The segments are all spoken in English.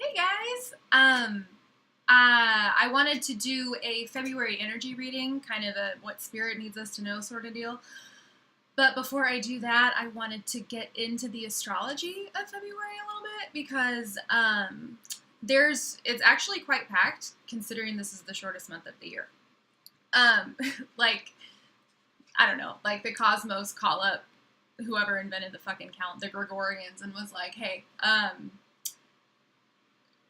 Hey guys! I wanted to do a February energy reading, kind of a what spirit needs us to know sort of deal. But before I do that, I wanted to get into the astrology of February a little bit because it's actually quite packed considering this is the shortest month of the year. Like, I don't know, like the cosmos call up whoever invented the fucking count, the Gregorians, and was like, hey,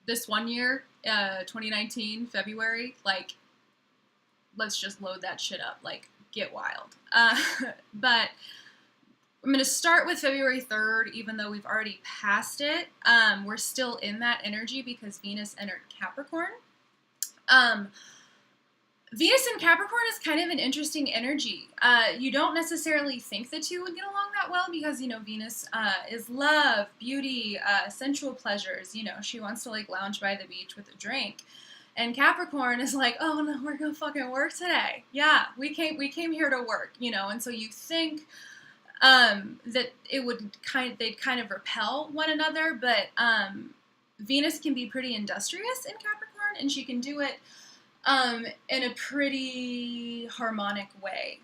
this one year, 2019, February, like, let's just load that shit up. Like, get wild. But I'm going to start with February 3rd, even though we've already passed it. We're still in that energy because Venus entered Capricorn. Venus in Capricorn is kind of an interesting energy. You don't necessarily think the two would get along that well because, you know, Venus is love, beauty, sensual pleasures. You know, she wants to, like, lounge by the beach with a drink. And Capricorn is like, oh, no, we're going to fucking work today. Yeah, we came here to work, you know. And so you think that they'd kind of repel one another. But Venus can be pretty industrious in Capricorn, and she can do it in a pretty harmonic way.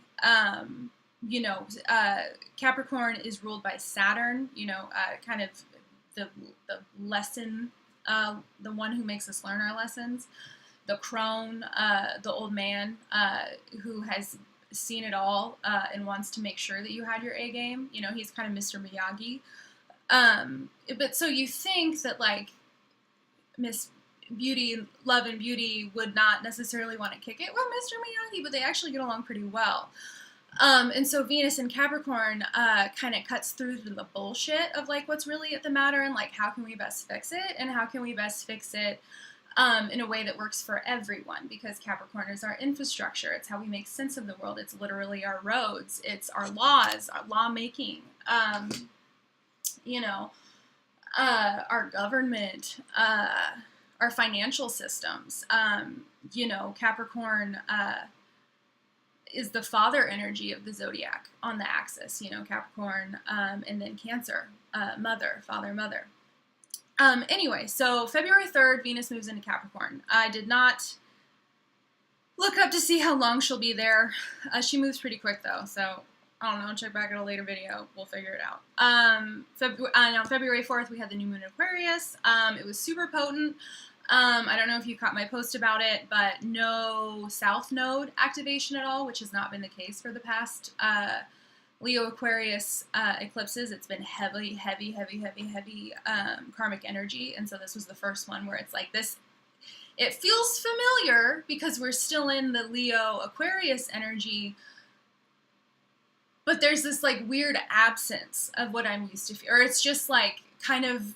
Capricorn is ruled by Saturn, kind of the lesson, the one who makes us learn our lessons, the crone, the old man who has seen it all and wants to make sure that you had your A game. You know, he's kind of Mr. Miyagi. But so you think that, like, Miss Love and Beauty would not necessarily want to kick it with Mr. Miyagi, but they actually get along pretty well. And so Venus in Capricorn kind of cuts through the bullshit of, like, what's really at the matter and, like, how can we best fix it, and how can we best fix it in a way that works for everyone, because Capricorn is our infrastructure. It's how we make sense of the world. It's literally our roads. It's our laws, our lawmaking, our government, our financial systems. Capricorn is the father energy of the zodiac on the axis. Capricorn, and then Cancer, father, mother. Anyway, so February 3rd, Venus moves into Capricorn. I did not look up to see how long she'll be there. She moves pretty quick, though, so I don't know. Check back at a later video. We'll figure it out. On February 4th, we had the new moon in Aquarius. It was super potent. I don't know if you caught my post about it, but no south node activation at all, which has not been the case for the past Leo Aquarius eclipses. It's been heavy karmic energy, and so this was the first one where it's like this. It feels familiar because we're still in the Leo Aquarius energy, but there's this, like, weird absence of what I'm used to, or it's just, like, kind of,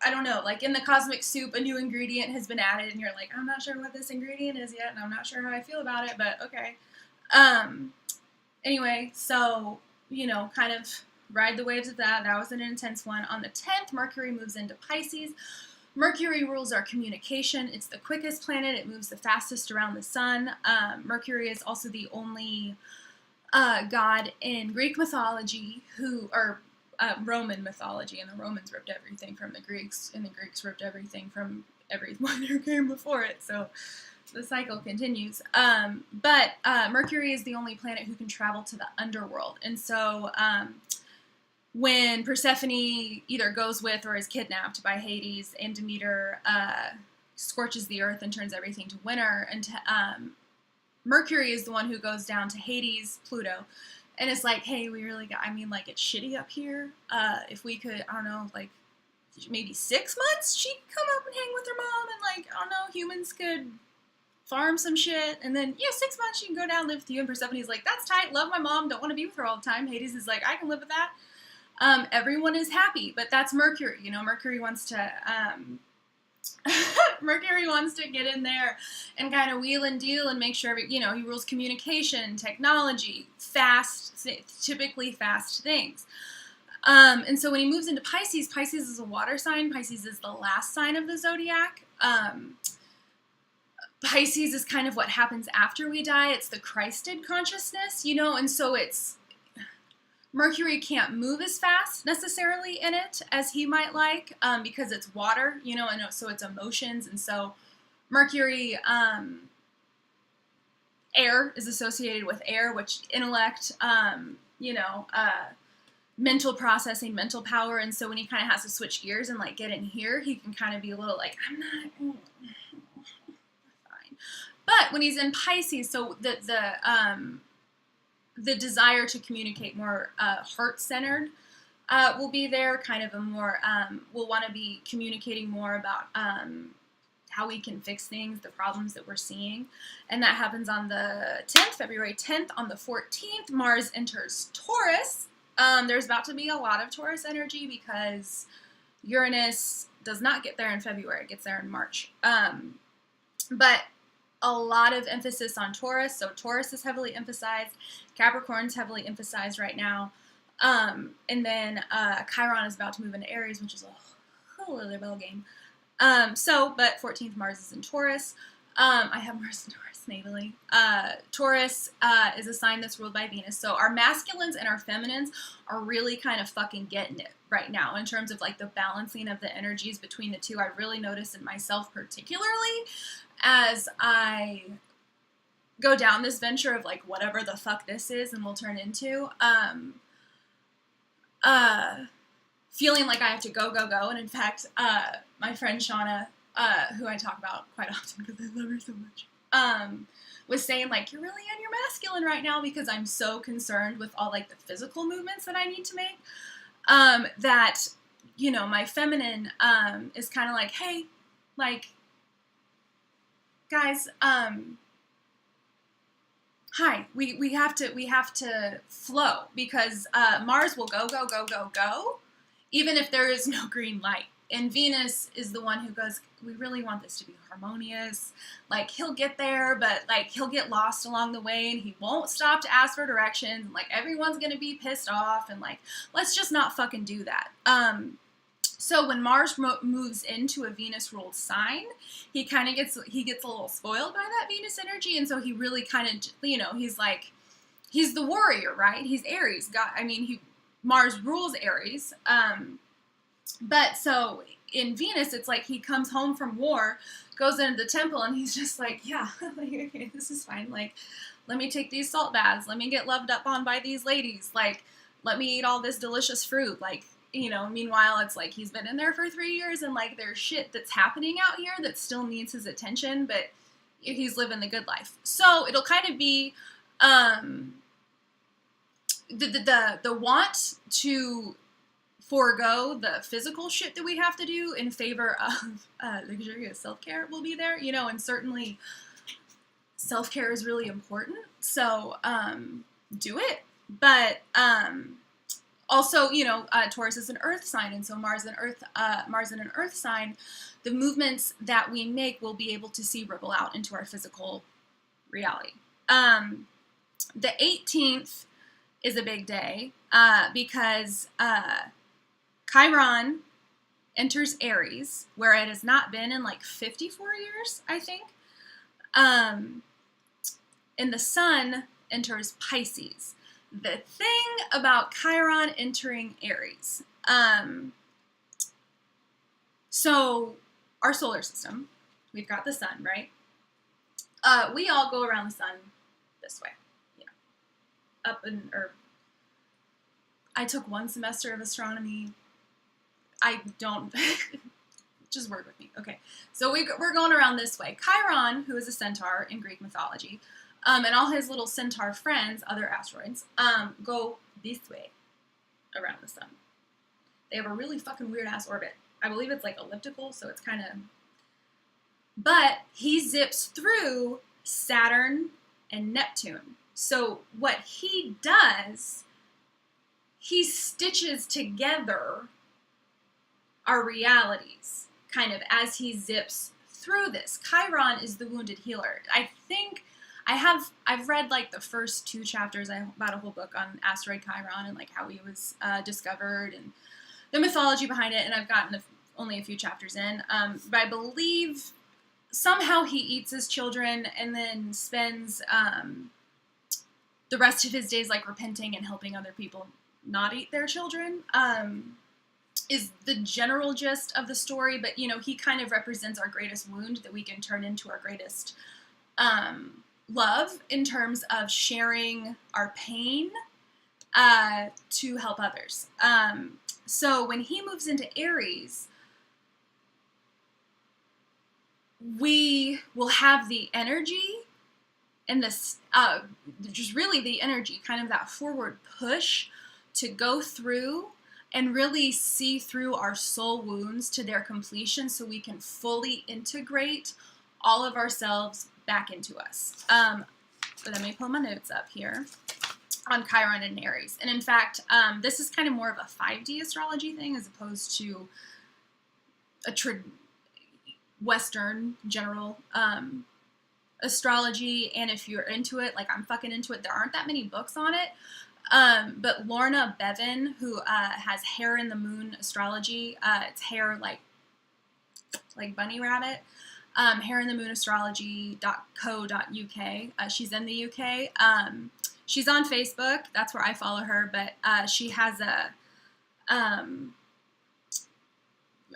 I don't know, like in the cosmic soup, a new ingredient has been added, and you're like, I'm not sure what this ingredient is yet, and I'm not sure how I feel about it, but okay. Anyway, so, kind of ride the waves of that. That was an intense one. On the 10th, Mercury moves into Pisces. Mercury rules our communication. It's the quickest planet. It moves the fastest around the sun. Mercury is also the only god in Greek mythology Roman mythology, and the Romans ripped everything from the Greeks, and the Greeks ripped everything from everyone who came before it, so the cycle continues. But Mercury is the only planet who can travel to the underworld, and so when Persephone either goes with or is kidnapped by Hades, and Demeter scorches the earth and turns everything to winter, and Mercury is the one who goes down to Hades, Pluto, and it's like, hey, it's shitty up here. If we could, I don't know, like, maybe 6 months, she could come up and hang with her mom, and, like, I don't know, humans could farm some shit, and then, 6 months she can go down, live with you, and Persephone's like, that's tight, love my mom, don't want to be with her all the time. Hades is like, I can live with that. Everyone is happy, but that's Mercury. Mercury wants to, Mercury wants to get in there and kind of wheel and deal and make sure, he rules communication, technology, typically fast things. And so when he moves into Pisces, Pisces is a water sign. Pisces is the last sign of the zodiac. Pisces is kind of what happens after we die. It's the Christed consciousness, and so it's Mercury can't move as fast necessarily in it as he might like, because it's water, you know, and so it's emotions. And so Mercury, air is associated with air, which intellect, you know, mental processing, mental power. And so when he kind of has to switch gears and like get in here, he can kind of be a little like, I'm not fine. But when he's in Pisces, so the desire to communicate more heart-centered will be there, kind of a more, we'll want to be communicating more about how we can fix things, the problems that we're seeing. And that happens on the 10th, February 10th. On the 14th, Mars enters Taurus. There's about to be a lot of Taurus energy because Uranus does not get there in February. It gets there in March. But a lot of emphasis on Taurus. So Taurus is heavily emphasized. Capricorn's heavily emphasized right now. And then Chiron is about to move into Aries, which is a whole other ballgame. But 14th, Mars is in Taurus. I have Mars in Taurus natally. Taurus is a sign that's ruled by Venus. So our masculines and our feminines are really kind of fucking getting it right now in terms of like the balancing of the energies between the two. I really notice in myself particularly as I go down this venture of like whatever the fuck this is and will turn into, feeling like I have to go. And in fact, my friend Shauna, who I talk about quite often because I love her so much, was saying like, you're really in your masculine right now because I'm so concerned with all like the physical movements that I need to make, that, you know, my feminine, is kind of like, hey, like, guys, hi, we have to flow because, Mars will go, even if there is no green light. And Venus is the one who goes, we really want this to be harmonious. Like, he'll get there, but, like, he'll get lost along the way, and he won't stop to ask for directions. Like, everyone's gonna be pissed off, and, like, let's just not fucking do that. So when Mars moves into a Venus-ruled sign, he gets a little spoiled by that Venus energy, and so he really kind of, you know, he's the warrior, right? He's Aries. Mars rules Aries. But so in Venus, it's like he comes home from war, goes into the temple, and he's just like, yeah, like, okay, this is fine. Like, let me take these salt baths. Let me get loved up on by these ladies. Like, let me eat all this delicious fruit. Like, you know, meanwhile, it's like he's been in there for 3 years, and like there's shit that's happening out here that still needs his attention, but he's living the good life. So it'll kind of be the want to forego the physical shit that we have to do in favor of luxurious self-care will be there, you know, and certainly self-care is really important, so do it. But also, you know, Taurus is an earth sign, and so Mars in an earth sign, the movements that we make will be able to see ripple out into our physical reality. The 18th is a big day because Chiron enters Aries, where it has not been in like 54 years, I think. And the Sun enters Pisces. The thing about Chiron entering Aries, so our solar system, we've got the sun, right? We all go around the sun this way, you know, I took 1 semester of astronomy. I don't, just work with me. Okay, so we're going around this way. Chiron, who is a centaur in Greek mythology, and all his little centaur friends, other asteroids, go this way around the sun. They have a really fucking weird-ass orbit. I believe it's, like, elliptical, so it's kind of... But he zips through Saturn and Neptune. So what he does, he stitches together our realities, kind of, as he zips through this. Chiron is the wounded healer. I think... I've read like the first 2 chapters. I bought a whole book on asteroid Chiron and like how he was discovered and the mythology behind it, and I've gotten only a few chapters in. But I believe somehow he eats his children and then spends the rest of his days like repenting and helping other people not eat their children, is the general gist of the story. But, you know, he kind of represents our greatest wound that we can turn into our greatest love in terms of sharing our pain to help others. So when he moves into Aries, we will have the energy and this, just really the energy, kind of that forward push to go through and really see through our soul wounds to their completion so we can fully integrate all of ourselves back into us. Let me pull my notes up here on Chiron and Aries. And in fact, this is kind of more of a 5D astrology thing as opposed to a Western general astrology. And if you're into it, like I'm fucking into it, there aren't that many books on it. But Lorna Bevan, who has Hair in the Moon astrology, it's hair like bunny rabbit, Hair in the Moon astrology.co.uk. She's in the UK. She's on Facebook. That's where I follow her. But she has a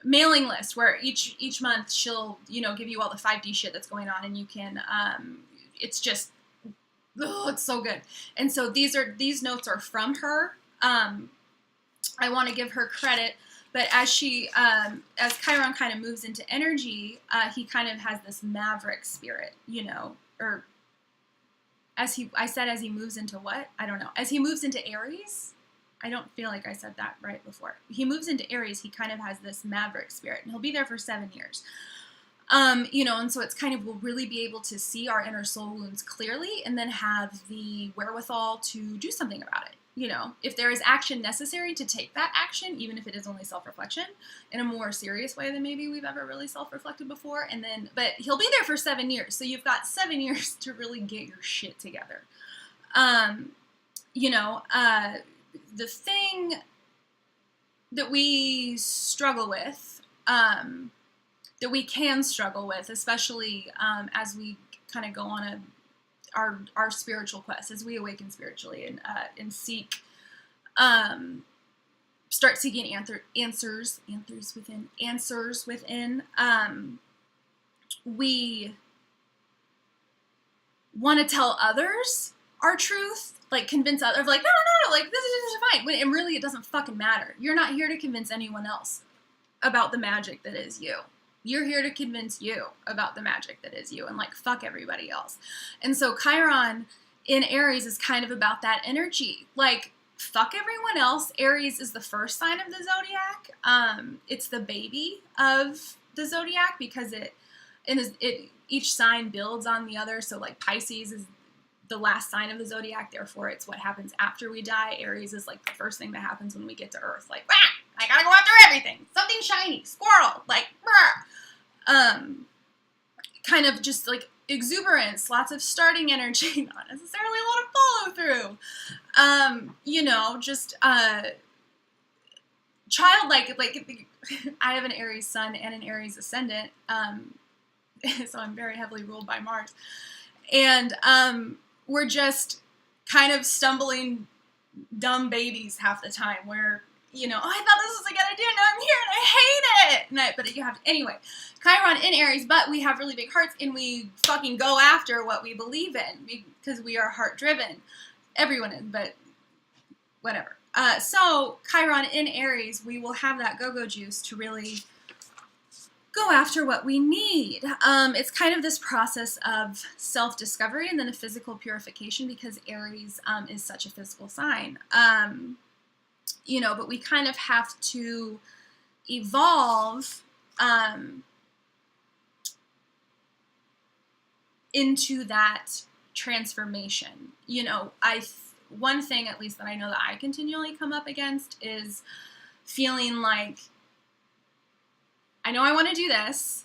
mailing list where each month she'll, you know, give you all the 5D shit that's going on, and you can, it's just, oh, it's so good. And so these notes are from her. I want to give her credit, but as Chiron kind of moves into energy, he kind of has this maverick spirit, you know, or as he moves into what? I don't know. As he moves into Aries, I don't feel like I said that right before. He moves into Aries, he kind of has this maverick spirit, and he'll be there for 7 years. You know, and so it's kind of, we'll really be able to see our inner soul wounds clearly and then have the wherewithal to do something about it. You know, if there is action necessary to take that action, even if it is only self-reflection in a more serious way than maybe we've ever really self-reflected before. And then, but he'll be there for 7 years. So you've got 7 years to really get your shit together. You know, the thing that we struggle with, that we can struggle with, especially as we kind of go on our spiritual quest, as we awaken spiritually and seek, start seeking answers within. We want to tell others our truth, like convince others, like no, like this is fine. And really, it doesn't fucking matter. You're not here to convince anyone else about the magic that is you. You're here to convince you about the magic that is you, and like fuck everybody else. And so Chiron in Aries is kind of about that energy. Like fuck everyone else. Aries is the first sign of the zodiac. It's the baby of the zodiac because each sign builds on the other. So like Pisces is the last sign of the zodiac, therefore it's what happens after we die. Aries is like the first thing that happens when we get to Earth. Like, I gotta go after everything. Something shiny, squirrel, like, kind of just like exuberance, lots of starting energy, not necessarily a lot of follow through. You know, just childlike. Like I have an Aries sun and an Aries ascendant, so I'm very heavily ruled by Mars, and we're just kind of stumbling dumb babies half the time where, you know, oh, I thought this was a good idea, now I'm here and I hate it. But you have, anyway, Chiron in Aries, but we have really big hearts and we fucking go after what we believe in because we are heart driven. Everyone is, but whatever. So Chiron in Aries, we will have that go-go juice to really go after what we need. It's kind of this process of self-discovery and then a physical purification because Aries is such a physical sign. You know, but we kind of have to evolve into that transformation. You know, one thing at least that I know that I continually come up against is feeling like, I know I want to do this.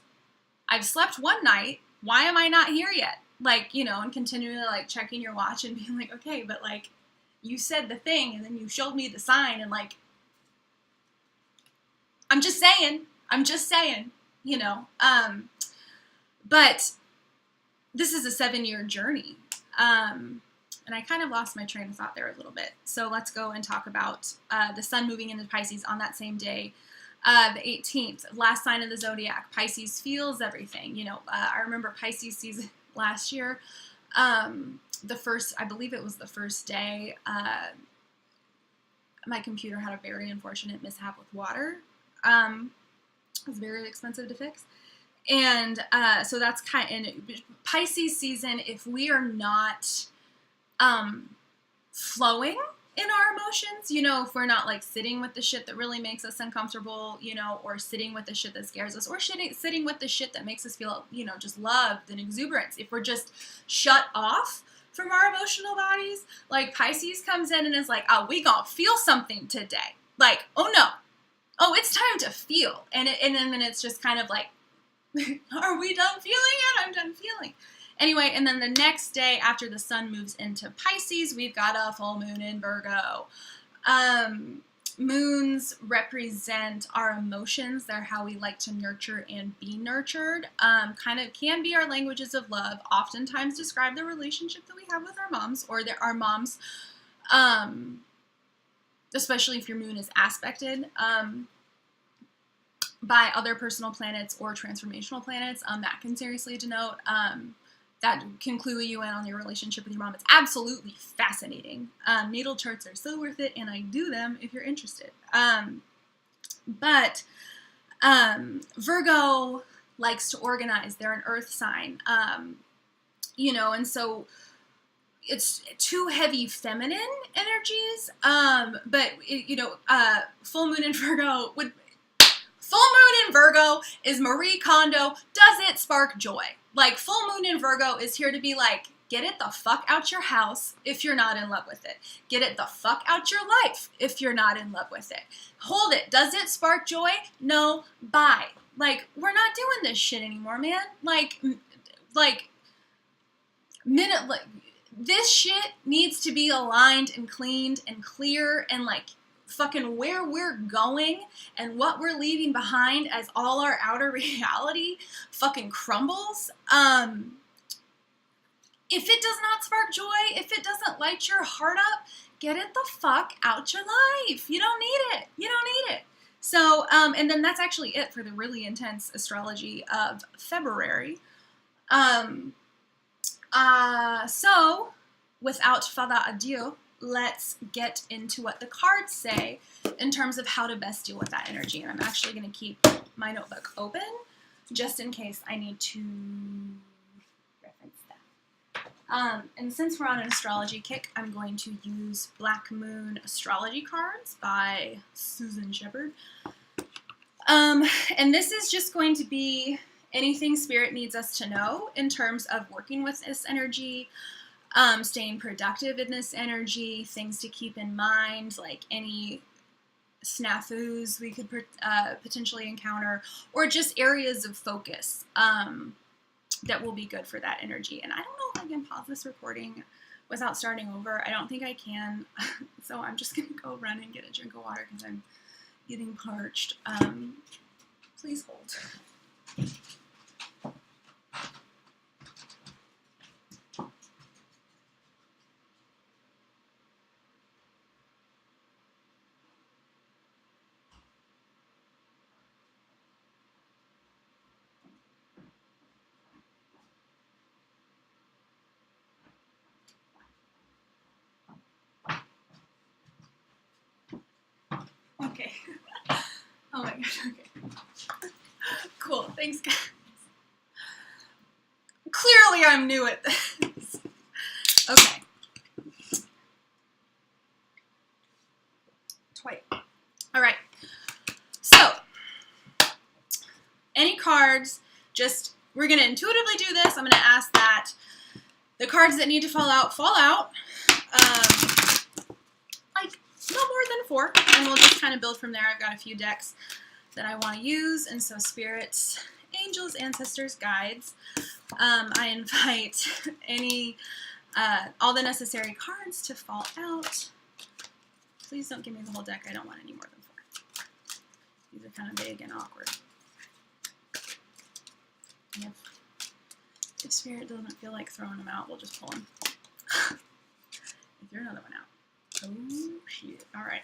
I've slept one night. Why am I not here yet? Like, you know, and continually like checking your watch and being like, okay, but like you said the thing and then you showed me the sign and like, I'm just saying, you know, but this is a 7-year journey. And I kind of lost my train of thought there a little bit. So let's go and talk about the sun moving into Pisces on that same day, the 18th, last sign of the zodiac. Pisces feels everything. You know, I remember Pisces season last year. The first, I believe it was the first day, my computer had a very unfortunate mishap with water. It was very expensive to fix. And so that's kind of Pisces season. If we are not flowing in our emotions, you know, if we're not like sitting with the shit that really makes us uncomfortable, you know, or sitting with the shit that scares us, or sitting with the shit that makes us feel, you know, just loved and exuberance, if we're just shut off from our emotional bodies, like Pisces comes in and is like, oh, we gonna feel something today. Like, oh no, oh, it's time to feel. And then it's just kind of like, are we done feeling yet? I'm done feeling. Anyway, and then the next day after the sun moves into Pisces, we've got a full moon in Virgo. Moons represent our emotions. They're how we like to nurture and be nurtured. Kind of can be our languages of love. Oftentimes describe the relationship that we have with our moms, or our moms, especially if your moon is aspected by other personal planets or transformational planets. That can seriously denote, that can clue you in on your relationship with your mom. It's absolutely fascinating. Natal charts are so worth it, and I do them if you're interested. But Virgo likes to organize. They're an earth sign, you know, and so it's too heavy feminine energies. But, you know, full moon in Virgo is Marie Kondo. Does it spark joy? Like, full moon in Virgo is here to be like, get it the fuck out your house if you're not in love with it. Get it the fuck out your life if you're not in love with it. Hold it. Does it spark joy? No. Bye. Like, we're not doing this shit anymore, man. This shit needs to be aligned and cleaned and clear, and like, fucking where we're going and what we're leaving behind as all our outer reality fucking crumbles. If it does not spark joy, if it doesn't light your heart up, get it the fuck out your life. You don't need it. You don't need it. So, and then that's actually it for the really intense astrology of February. So, without further ado, let's get into what the cards say in terms of how to best deal with that energy. And I'm actually going to keep my notebook open just in case I need to reference that. And since we're on an astrology kick, I'm going to use Black Moon Astrology Cards by Susan Shepard. And this is just going to be anything Spirit needs us to know in terms of working with this energy, staying productive in this energy, things to keep in mind, like any snafus we could potentially encounter, or just areas of focus that will be good for that energy. And I don't know if I can pause this recording without starting over. I don't think I can. So I'm just going to go run and get a drink of water because I'm getting parched. Please hold. Okay. Oh my gosh, okay. Cool, thanks guys. Clearly I'm new at this. Okay. Alright. So, any cards, we're going to intuitively do this. I'm going to ask that the cards that need to fall out, like, no more than 4, and we'll just kind of build from there. I've got a few decks that I want to use, and so spirits, angels, ancestors, guides, I invite all the necessary cards to fall out. Please don't give me the whole deck. I don't want any more than 4. These are kind of big and awkward. If Spirit doesn't feel like throwing them out, we'll just pull them. You're another one out. Oh, shit. All right.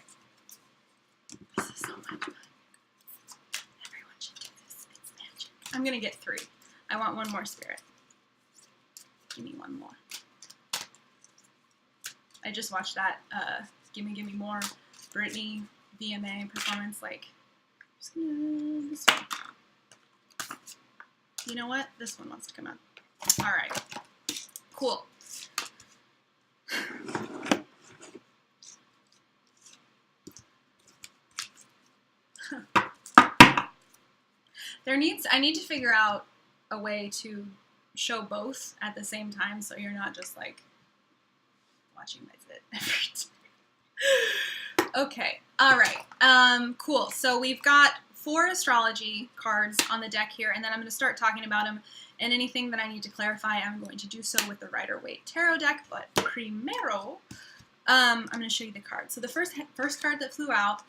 This is so much fun. Everyone should do this. It's magic. I'm going to get 3. I want one more spirit. Give me one more. I just watched that Gimme Gimme More Britney VMA performance. Like, I'm just gonna this one. You know what? This one wants to come out. All right. Cool. I need to figure out a way to show both at the same time, so you're not just like watching my zit every time. Okay, all right, cool. So we've got 4 astrology cards on the deck here, and then I'm going to start talking about them, and anything that I need to clarify, I'm going to do so with the Rider-Waite Tarot deck, but primero, I'm going to show you the cards. So the first card that flew out,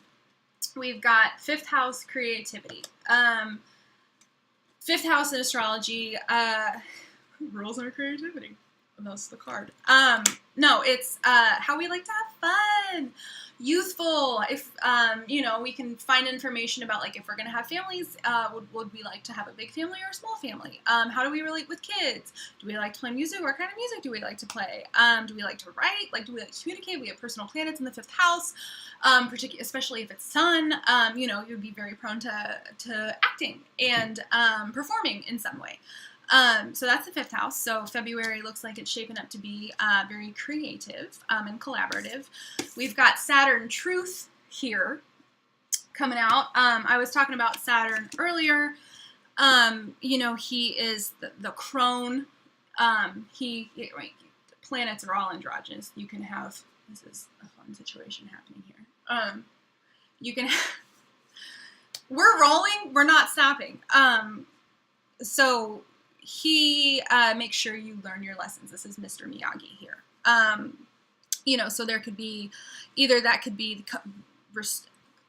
we've got 5th house creativity. 5th house in astrology, rules our creativity. That's the card. No, it's how we like to have fun, youthful. If you know, we can find information about like if we're gonna have families. Would we like to have a big family or a small family? How do we relate with kids? Do we like to play music? What kind of music do we like to play? Do we like to write? Like, do we like to communicate? We have personal planets in the 5th house, especially if it's Sun. You know, you'd be very prone to acting and performing in some way. So that's the 5th house. So February looks like it's shaping up to be very creative and collaborative. We've got Saturn Truth here coming out. I was talking about Saturn earlier. You know, he is the crone. The planets are all androgynous. You can have, this is a fun situation happening here. You can, we're rolling, we're not stopping. So he makes sure you learn your lessons. This is Mr. Miyagi here. You know, so there could be, either that could be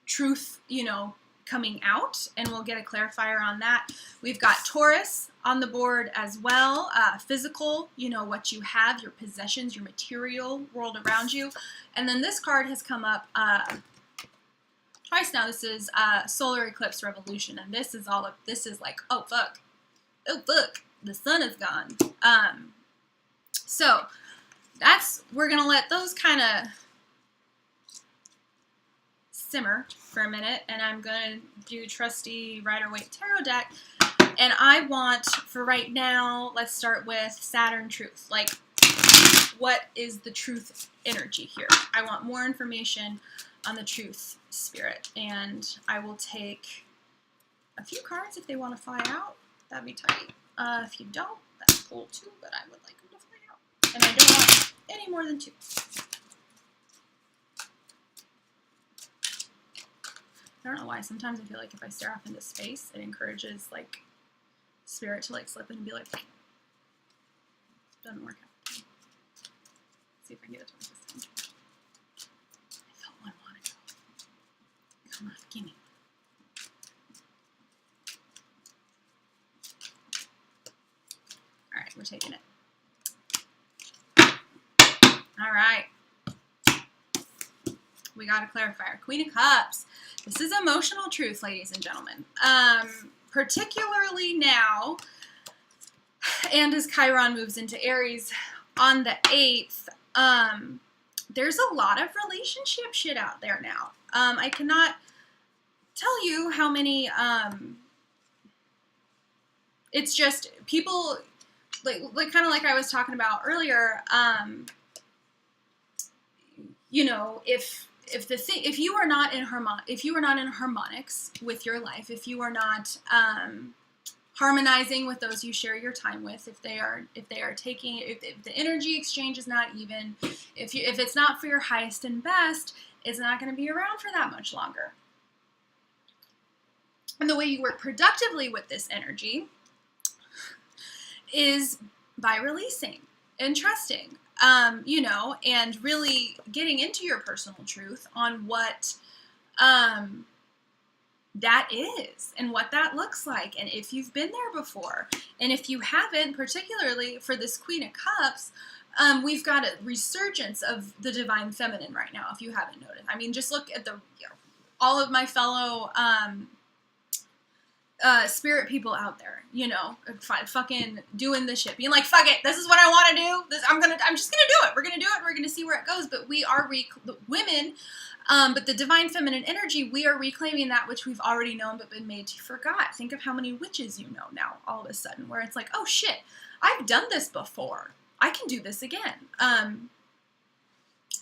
truth, you know, coming out, and we'll get a clarifier on that. We've got Taurus on the board as well. Physical, you know, what you have, your possessions, your material world around you. And then this card has come up twice now. This is Solar Eclipse Revolution, and this is all of, this is like, oh fuck, the sun is gone. So that's, we're gonna let those kind of simmer for a minute, and I'm gonna do trusty Rider-Waite Tarot deck. And I want, for right now, let's start with Saturn Truth. Like, what is the truth energy here? I want more information on the truth spirit, and I will take a few cards if they want to fly out. That'd be tight. If you don't, that's cool too, but I would like them to fly out. And I don't want any more than 2. I don't know why. Sometimes I feel like if I stare off into space, it encourages, like, spirit to, like, slip in and be like, doesn't work out. Let's see if I can get it to work this time. I felt one want to go. Come on, gimme. All right, we're taking it. All right. We got a clarifier. Queen of Cups. This is emotional truth, ladies and gentlemen. Particularly now, and as Chiron moves into Aries on the 8th, there's a lot of relationship shit out there now. I cannot tell you how many, it's just people, like kind of like I was talking about earlier, you know, if you are not in harmonics with your life, if you are not harmonizing with those you share your time with, if the energy exchange is not even, if it's not for your highest and best, it's not going to be around for that much longer. And the way you work productively with this energy is by releasing and trusting. You know, and really getting into your personal truth on what that is and what that looks like, and if you've been there before. And if you haven't, particularly for this Queen of Cups, We've got a resurgence of the divine feminine right now, if you haven't noticed. I mean, just look at all of my fellow spirit people out there, fucking doing this shit, being like, fuck it, this is what I want to do. I'm just gonna do it. We're gonna do it. We're gonna see where it goes. But we are women. But the divine feminine energy, we are reclaiming that which we've already known but been made to forget. Think of how many witches you know now, all of a sudden, where it's like, oh shit, I've done this before. I can do this again.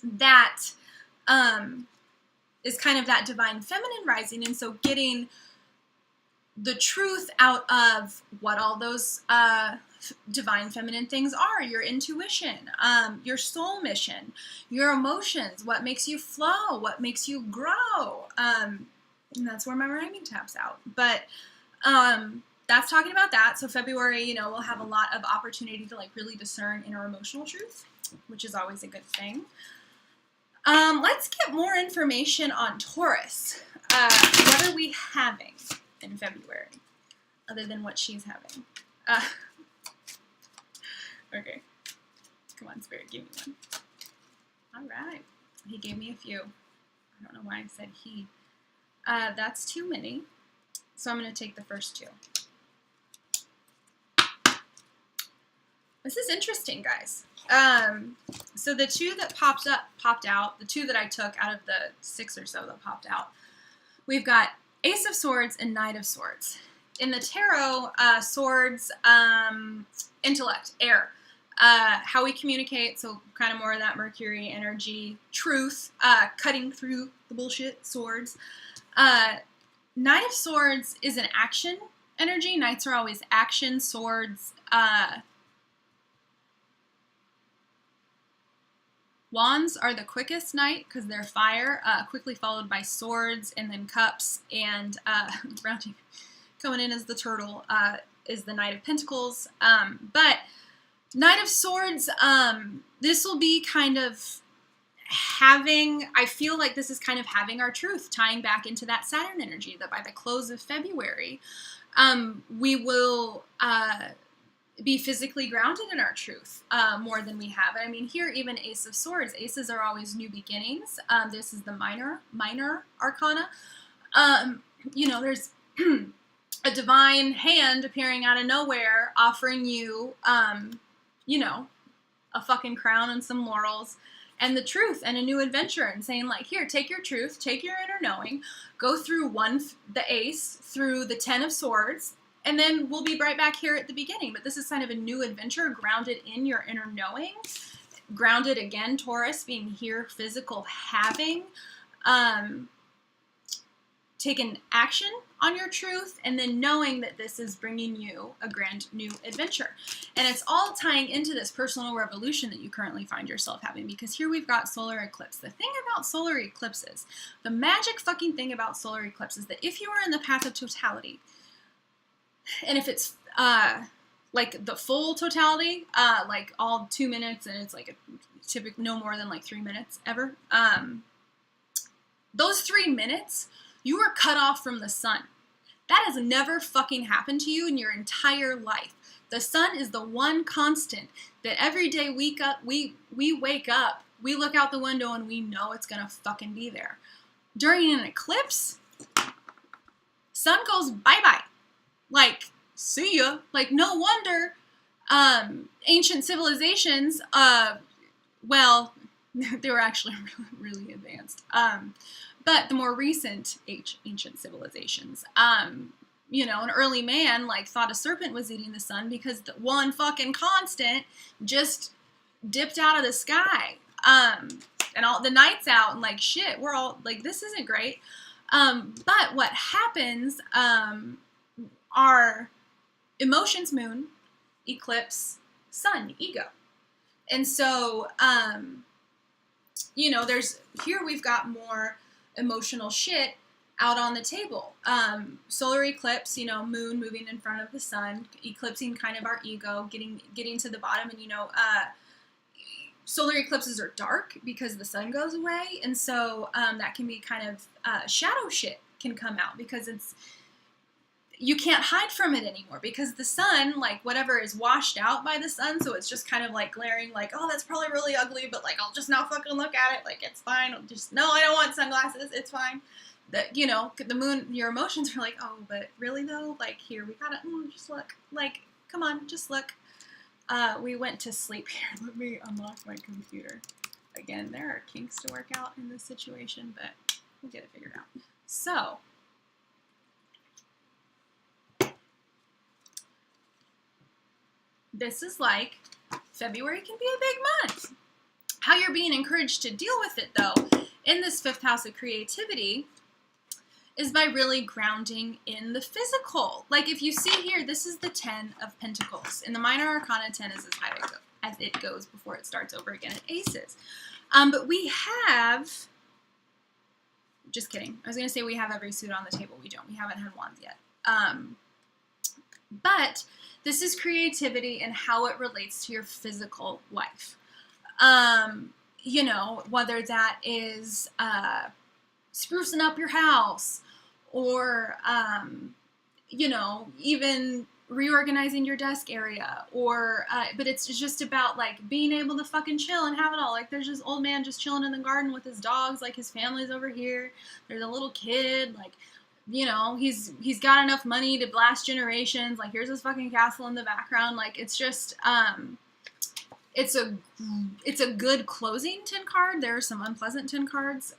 That is kind of that divine feminine rising. And so getting the truth out of what all those divine feminine things are, your intuition, your soul mission, your emotions, what makes you flow, what makes you grow. And that's where my rhyming taps out. But that's talking about that. So February, we'll have a lot of opportunity to really discern inner emotional truth, which is always a good thing. Let's get more information on Taurus. What are we having in February, other than what she's having? Okay. Come on, Spirit, give me one. All right. He gave me a few. I don't know why I said he. That's too many. So I'm going to take the first two. This is interesting, guys. So the two that popped out, the two that I took out of the 6 or so that popped out, we've got Ace of Swords and Knight of Swords. In the tarot, swords, intellect, air, how we communicate, so kind of more of that Mercury energy, truth, cutting through the bullshit, swords. Knight of Swords is an action energy. Knights are always action, swords, wands are the quickest knight because they're fire, quickly followed by swords and then cups, and rounding, coming in as the turtle, is the Knight of Pentacles. But Knight of Swords, this will be kind of I feel like this is kind of having our truth, tying back into that Saturn energy, that by the close of February, we will be physically grounded in our truth more than we have. I mean, here, even Ace of Swords. Aces are always new beginnings. This is the minor arcana. There's a divine hand appearing out of nowhere, offering you, a fucking crown and some laurels and the truth and a new adventure, and saying like, here, take your truth, take your inner knowing, go through the Ace, through the 10 of Swords, and then we'll be right back here at the beginning. But this is kind of a new adventure, grounded in your inner knowing. Grounded, again, Taurus, being here, physical, having. Taken action on your truth, and then knowing that this is bringing you a grand new adventure. And it's all tying into this personal revolution that you currently find yourself having, because here we've got solar eclipse. The thing about solar eclipses, the magic fucking thing about solar eclipse, is that if you are in the path of totality, and if it's like the full totality, like all 2 minutes, and it's like a typically no more than like 3 minutes ever, those 3 minutes, you are cut off from the sun. That has never fucking happened to you in your entire life. The sun is the one constant that every day we wake up, we look out the window and we know it's gonna fucking be there. During an eclipse, sun goes bye-bye. Like, see ya. Like, no wonder ancient civilizations, well, they were actually really, really advanced. But the more recent ancient civilizations, an early man, thought a serpent was eating the sun because the one fucking constant just dipped out of the sky. And all the night's out, and shit, we're all, this isn't great. But what happens, are emotions, moon, eclipse, sun, ego. And so, here we've got more emotional shit out on the table. Solar eclipse, moon moving in front of the sun, eclipsing kind of our ego, getting to the bottom. And, solar eclipses are dark because the sun goes away. And so that can be kind of shadow shit can come out because it's, you can't hide from it anymore because the sun, like whatever is washed out by the sun, so it's just kind of like glaring, like, oh, that's probably really ugly, but like I'll just not fucking look at it, like it's fine. Just no, I don't want sunglasses, it's fine. That, you know, the moon, your emotions are like, oh, but really though, like here we gotta just look, like come on, just look. We went to sleep here. Let me unlock my computer. Again, there are kinks to work out in this situation, but we'll get it figured out. So this is like, February can be a big month. How you're being encouraged to deal with it, though, in this 5th house of creativity is by really grounding in the physical. Like, if you see here, this is the 10 of Pentacles. In the Minor Arcana, 10 is as high as it goes before it starts over again at Aces. But we have, just kidding. I was going to say we have every suit on the table. We don't. We haven't had wands yet. But this is creativity and how it relates to your physical life. You know, whether that is sprucing up your house or, you know, even reorganizing your desk area or, but it's just about like being able to fucking chill and have it all. Like there's this old man just chilling in the garden with his dogs, like his family's over here. There's a little kid, like, you know, he's got enough money to last generations. Like, here's his fucking castle in the background. Like, it's just, it's a good closing 10 card. There are some unpleasant 10 cards,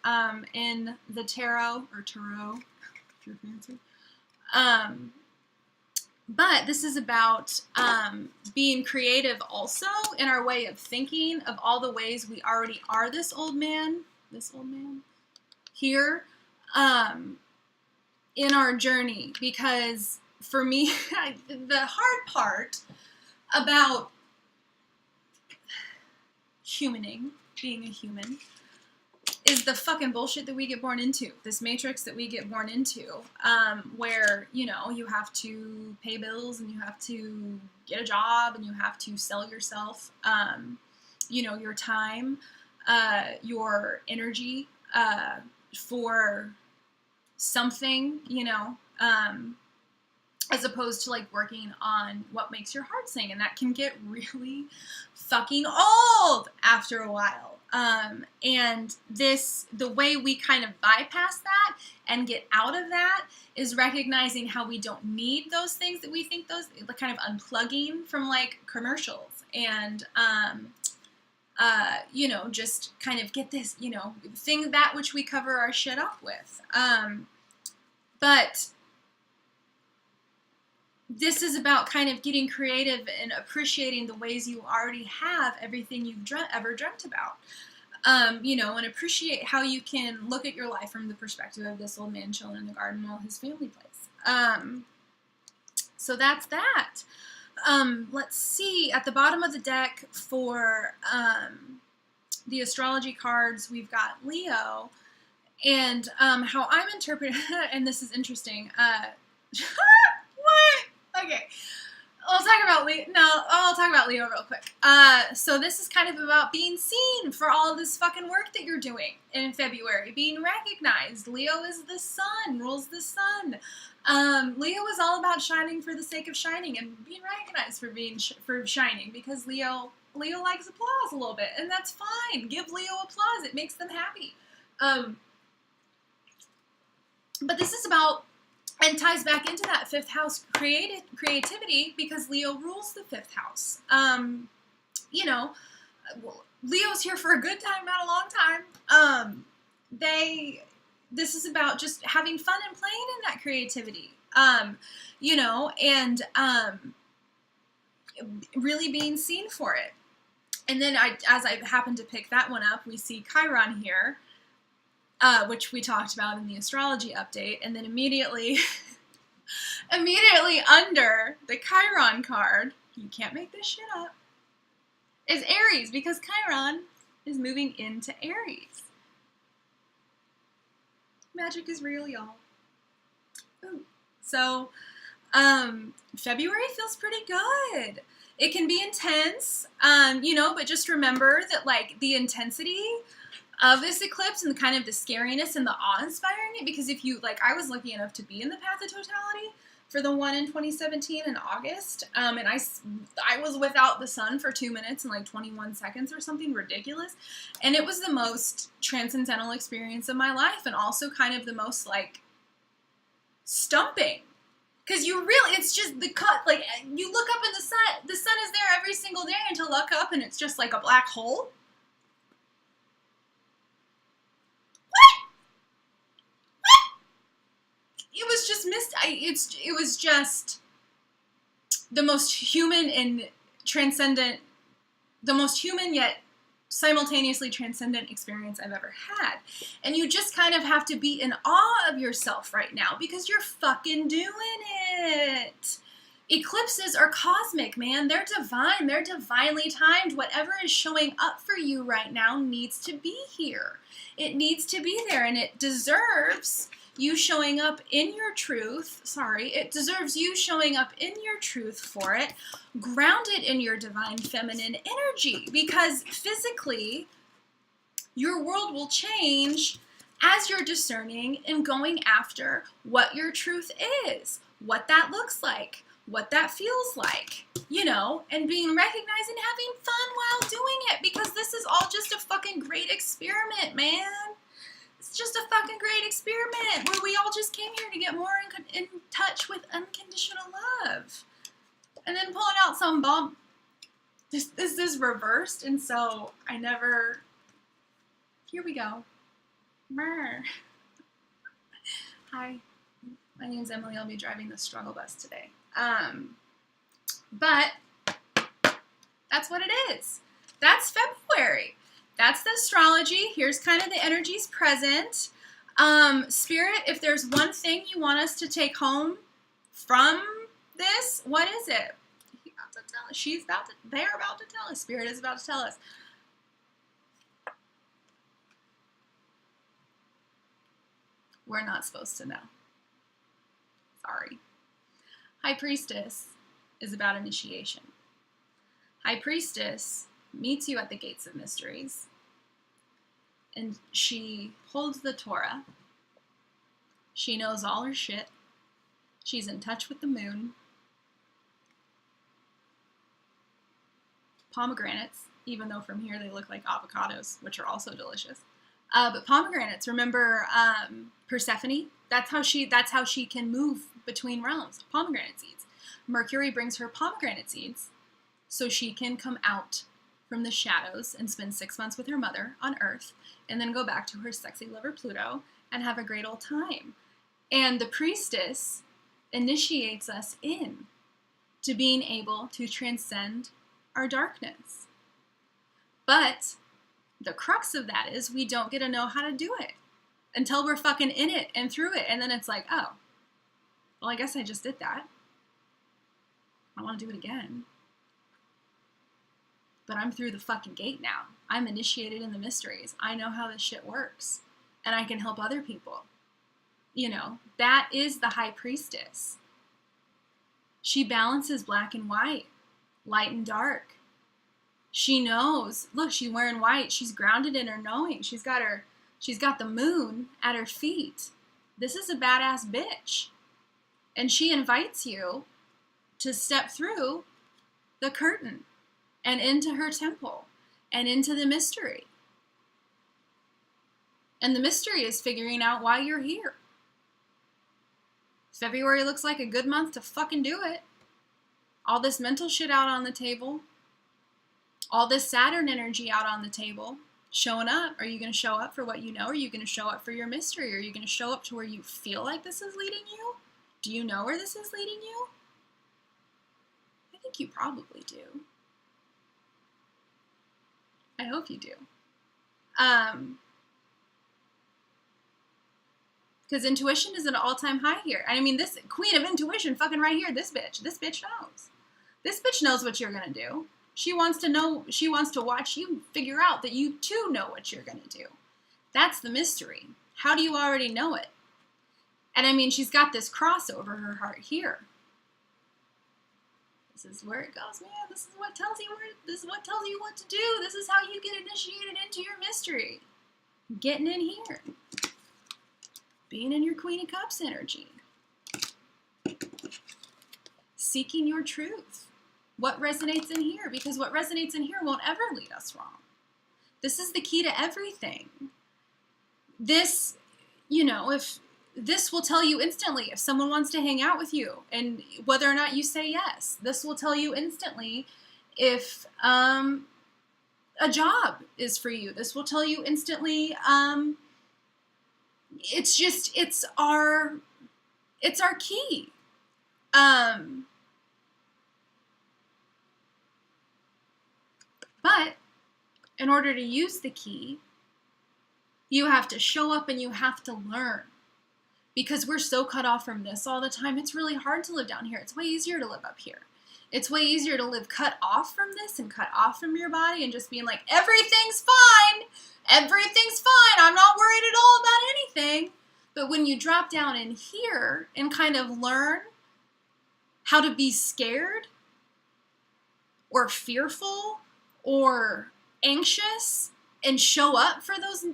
in the tarot, or tarot, if you're fancy. But this is about, being creative also in our way of thinking of all the ways we already are this old man here, in our journey, because for me, the hard part about being a human, is the fucking bullshit that we get born into, this matrix that we get born into, where, you know, you have to pay bills and you have to get a job and you have to sell yourself, you know, your time, your energy, for something, you know, as opposed to like working on what makes your heart sing, and that can get really fucking old after a while. And the way we kind of bypass that and get out of that is recognizing how we don't need those things that we think those, like kind of unplugging from like commercials and, you know, just kind of get this, you know, thing that which we cover our shit up with. But this is about kind of getting creative and appreciating the ways you already have everything you've ever dreamt about. You know, and appreciate how you can look at your life from the perspective of this old man chilling in the garden while his family plays. So that's that. Let's see, at the bottom of the deck for the astrology cards, we've got Leo. And how I'm interpreting, and this is interesting. What? Okay. I'll talk about Leo. No, I'll talk about Leo real quick. So this is kind of about being seen for all of this fucking work that you're doing in February, being recognized. Leo is the sun, rules the sun. Leo is all about shining for the sake of shining and being recognized for shining, because Leo likes applause a little bit, and that's fine. Give Leo applause; it makes them happy. But this is about, and ties back into that 5th house creativity, because Leo rules the 5th house. You know, Leo's here for a good time, not a long time. This is about just having fun and playing in that creativity. You know, and really being seen for it. And then as I happen to pick that one up, we see Chiron here. Which we talked about in the astrology update, and then immediately under the Chiron card, you can't make this shit up, is Aries, because Chiron is moving into Aries. Magic is real, y'all. Ooh. So, February feels pretty good. It can be intense, you know, but just remember that, like, the intensity of this eclipse and kind of the scariness and the awe-inspiring it, because if you, like, I was lucky enough to be in the path of totality for the one in 2017 in August. And I was without the sun for 2 minutes and like 21 seconds or something ridiculous. And it was the most transcendental experience of my life, and also kind of the most like stumping. Because you really, it's just the cut, like you look up in the sun is there every single day until look up and it's just like a black hole. It was just it was just the most human and transcendent, the most human yet simultaneously transcendent experience I've ever had. And you just kind of have to be in awe of yourself right now because you're fucking doing it. Eclipses are cosmic, man. They're divine. They're divinely timed. Whatever is showing up for you right now needs to be here. It needs to be there, and it deserves you showing up in your truth. It deserves you showing up in your truth for it, grounded in your divine feminine energy, because physically your world will change as you're discerning and going after what your truth is, what that looks like, what that feels like, you know, and being recognized and having fun while doing it, because this is all just a fucking great experiment, man. It's just a fucking great experiment where we all just came here to get more in touch with unconditional love. And then pulling out some bomb. This is reversed, and so I never... Here we go. Brr. Hi, my name's Emily. I'll be driving the struggle bus today. But that's what it is. That's February. That's the astrology. Here's kind of the energies present. Spirit, if there's one thing you want us to take home from this, what is it? He's about to tell us. They're about to tell us. Spirit is about to tell us. We're not supposed to know. Sorry. High Priestess is about initiation. High Priestess meets you at the gates of mysteries, and she holds the Torah. She knows all her shit. She's in touch with the moon. Pomegranates, even though from here they look like avocados, which are also delicious. But pomegranates, remember Persephone? That's how she can move between realms. Pomegranate seeds. Mercury brings her pomegranate seeds so she can come out from the shadows and spend 6 months with her mother on Earth, and then go back to her sexy lover Pluto and have a great old time. And the priestess initiates us in to being able to transcend our darkness. But the crux of that is we don't get to know how to do it until we're fucking in it and through it, and then it's like, oh, well, I guess I just did that. I want to do it again. But I'm through the fucking gate now. I'm initiated in the mysteries. I know how this shit works. And I can help other people. You know, that is the High Priestess. She balances black and white, light and dark. She knows. Look, she's wearing white. She's grounded in her knowing. She's got the moon at her feet. This is a badass bitch. And she invites you to step through the curtain and into her temple, and into the mystery. And the mystery is figuring out why you're here. February looks like a good month to fucking do it. All this mental shit out on the table. All this Saturn energy out on the table. Showing up. Are you going to show up for what you know? Are you going to show up for your mystery? Are you going to show up to where you feel like this is leading you? Do you know where this is leading you? I think you probably do. I hope you do. Because intuition is at an all-time high here. I mean, this queen of intuition fucking right here, this bitch knows. This bitch knows what you're going to do. She wants to know, she wants to watch you figure out that you too know what you're going to do. That's the mystery. How do you already know it? And I mean, she's got this cross over her heart here. This is where it goes, man. This is what tells you what to do. This is how you get initiated into your mystery. Getting in here. Being in your Queen of Cups energy. seeking your truth. What resonates in here? Because what resonates in here won't ever lead us wrong. This is the key to everything. This, if this will tell you instantly if someone wants to hang out with you and whether or not you say yes. This will tell you instantly if a job is for you. This will tell you instantly. It's our key. But in order to use the key, you have to show up and you have to learn. Because we're so cut off from this all the time, it's really hard to live down here. It's way easier to live up here. It's way easier to live cut off from this and cut off from your body and just being like, everything's fine. Everything's fine. I'm not worried at all about anything. But when you drop down in here and kind of learn how to be scared or fearful or anxious and show up for those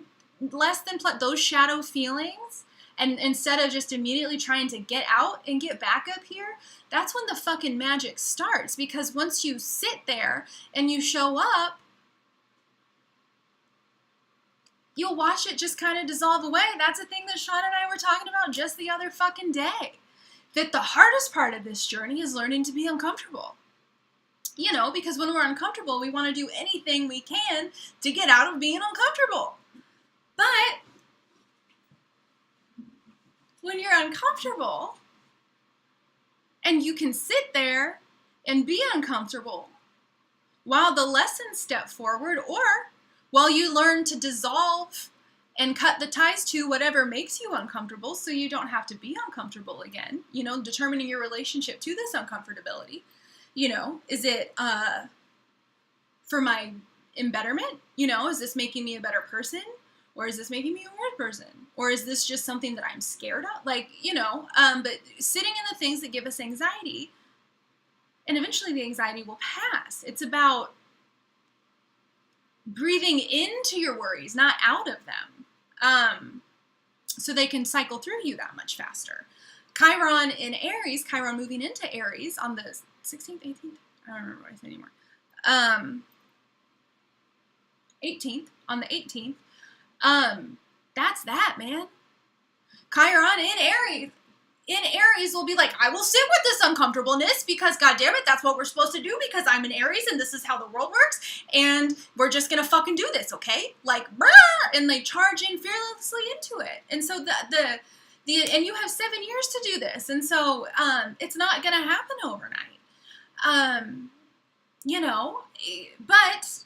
those shadow feelings, and instead of just immediately trying to get out and get back up here, that's when the fucking magic starts. Because once you sit there and you show up, you'll watch it just kind of dissolve away. That's a thing that Sean and I were talking about just the other fucking day. That the hardest part of this journey is learning to be uncomfortable. Because when we're uncomfortable, we want to do anything we can to get out of being uncomfortable. But when you're uncomfortable and you can sit there and be uncomfortable while the lessons step forward, or while you learn to dissolve and cut the ties to whatever makes you uncomfortable so you don't have to be uncomfortable again, determining your relationship to this uncomfortability. Is it for my embetterment? Is this making me a better person? Or is this making me a worse person? Or is this just something that I'm scared of? But sitting in the things that give us anxiety, and eventually the anxiety will pass. It's about breathing into your worries, not out of them, so they can cycle through you that much faster. Chiron in Aries, Chiron moving into Aries on the 16th, 18th, I don't remember what I said anymore, 18th, on the 18th, that's that, man. Chiron in Aries will be like, I will sit with this uncomfortableness because, goddammit, that's what we're supposed to do because I'm in Aries and this is how the world works and we're just gonna fucking do this, okay? And they charge in fearlessly into it. And so and you have 7 years to do this, and so it's not gonna happen overnight. But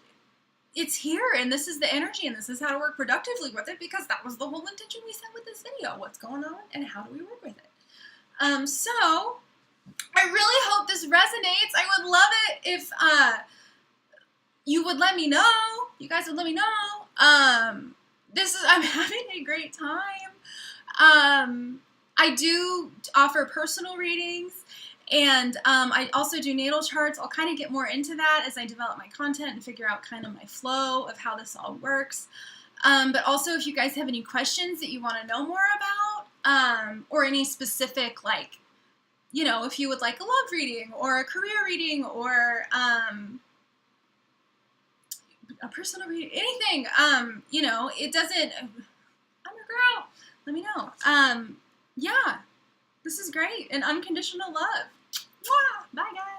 it's here, and this is the energy, and this is how to work productively with it, because that was the whole intention we set with this video. What's going on, and how do we work with it? So, I really hope this resonates. I would love it if you would let me know. You guys would let me know. I'm having a great time. I do offer personal readings. And I also do natal charts. I'll kind of get more into that as I develop my content and figure out kind of my flow of how this all works. But also, if you guys have any questions that you want to know more about, or any specific, if you would like a love reading or a career reading or a personal reading, anything, it doesn't, I'm your girl, let me know. Yeah, this is great, and unconditional love. Bye, guys.